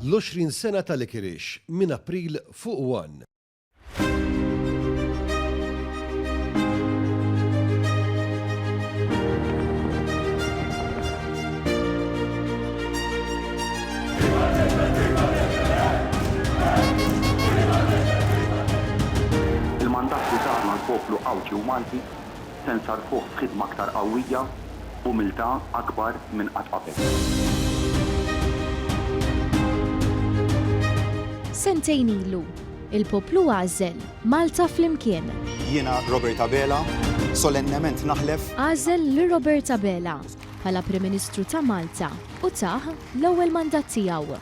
l-20 sena tal-Ikirix minn April fuq 1. Il-mandat li sarna l-poplu Awġi u Malti se nsarfuh f'ħidma aktar qawwija u milta akbar minn qatt qabel. Sentejn ilu, il-poplu għażel Malta flimkien. Jiena Robert Abela, solennement naħlef. Għażel li Robert Abela bħala Prim Ministru ta' Malta u taħ l-ewwel mandat tiegħu.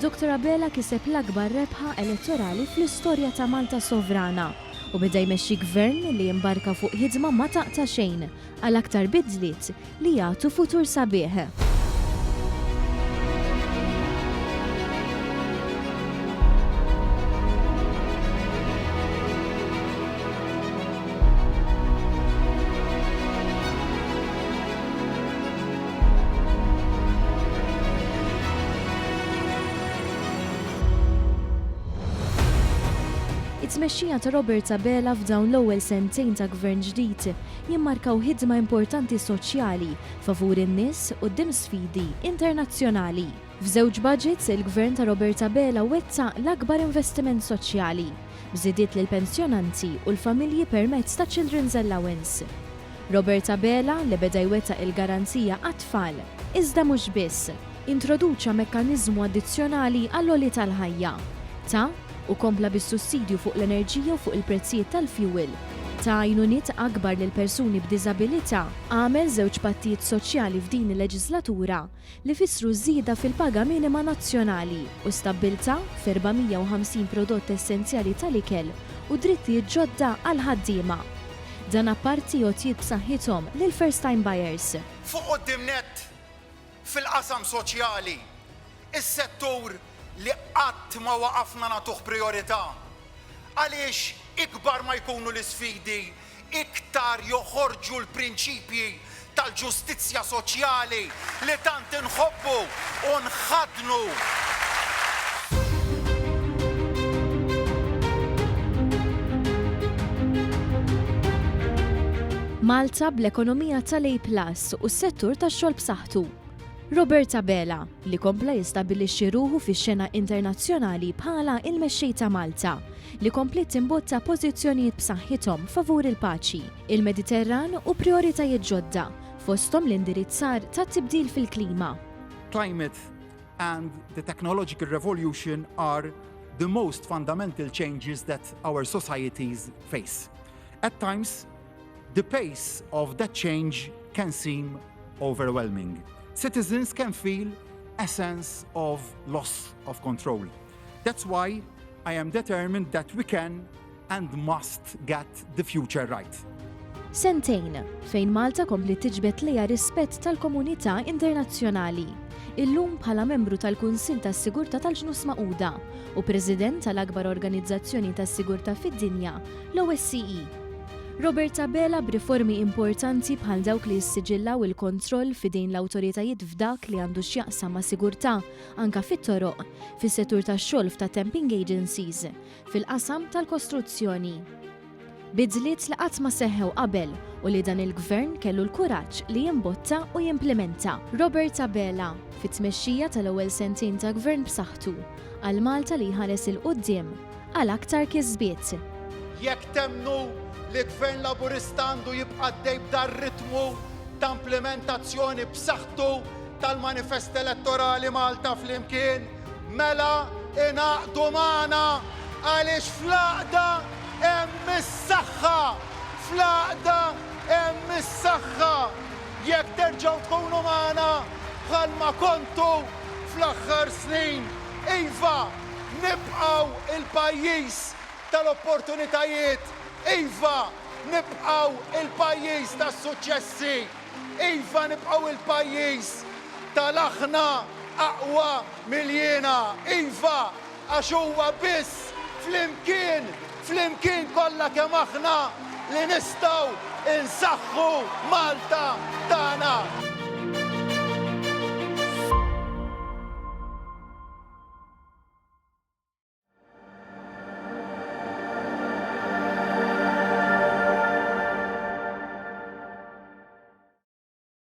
Dr. Abela kiseb l-akbar rebħa elettorali fl-istorja ta' Malta sovrana u beda jmexxi gvern li jimbarka fuq ħidma ma taqta' xejn għal aktar bidliet li jagħtu futur sabiħ. It-tmexxija ta' Robert Abela f'dawn l-ewwel sentejn ta' gvern ġdid jimmarkaw ħidma importanti soċjali favur in-nies quddiem sfidi internazzjonali. F'żewġ budgets il-gvern ta' Robert Abela wettaq l-akbar investiment soċjali bżidiet lil pensjonanti u l-familji permezz ta' Children's Allowance. Robert Abela li beda jwettaq il-garanzija għat-tfal, iżda mhux biss, introduċa mekkaniżmu addizzjonali għall-għoli tal-ħajja ta' u kompla bis-sussidju fuq l-enerġija u fuq il-prezzijiet tal-fuel. Ta' għajnuniet akbar lil persuni b'diżabilità għamel żewġ pattijiet soċjali f'din il-leġislatura li fissru żieda fil-paga minima nazzjonali u stabbilta f'450 prodott essenzjali tal-ikel u drittijiet ġodda għal ħaddiema. Dan apparti għotjiet b'saħħithom lil first time buyers. Fuq qudiemnet fil-qasam soċjali, is-settur li qatt ma waqafna nagħtuh priorità. Għaliex ikbar ma jkunu l-isfidi, iktar joħorġu l-prinċipji tal-ġustizzja soċjali li tant inħobbu u nħadnu. Malta bl-ekonomija tal-A+ u s-settur tax-xogħol b'saħħtu. Robert Abela li kompla jistabbilixxi ruħu fix-xena internazzjonali bħala il-mexxej ta' Malta li komplet timbotta pożizzjonijiet b'saħħithom favur il-paċi, il-Mediterran u prioritajiet ġodda fosthom l-indirizzar tat-tibdil fil-klima. Climate and the technological revolution are the most fundamental changes that our societies face. At times, the pace of that change can seem overwhelming. Citizens can feel a sense of loss of control. That's why I am determined that we can and must get the future right. Sentejn fejn Malta kompli tiġbed lejha rispett tal-komunità internazzjonali. Illum bħala membru tal-Kunsill tas-Sigurtà tal-Ġnus Magħquda u President tal-akbar organizzazzjoni tas-sigurtà fid-dinja, l-OSCE. Robert Abela b'riformi importanti bħal dawk li jissiġillaw il-kontroll fidejn l-awtoritajiet f'dak li għandu x'jaqsam ma' sigurtà anka fit-toroq, fis-settur tax-xogħol ta' temping agencies, fil-qasam tal-kostruzzjoni. Bidliet li qatt ma seħħew qabel u li dan il-gvern kellu l-kuraġġ li jimbotta u jimplementa. Robert Abela fit-tmexxija tal-ewwel sentejn ta' gvern b'saħħtu għal Malta li jħares il-qudiem għal aktar kisbiet. Jekk temnu li gvern laburista għandu jibqa' dej b'dar ritmu ta' implementazzjoni b'saħħtu tal-manifest elettorali Malta flimkien, mela inaqdu magħna għaliex fl-għaqda hemm is-saħħa, fl-għaqda hemm is-saħħa. Jekk terġgħu tkunu magħna bħalma kontu fl-aħħar snin, iva nibqgħu il-pajjiż tal-opportunitajiet. Iva, nibqaw il-pajjiż tas-suċċessi. Iva, nibqaw il-pajjiż tal-aħna aqwa miljena. Iva, għax huwa biss flimkien kollha kemm aħna li nistgħu insaħħu Malta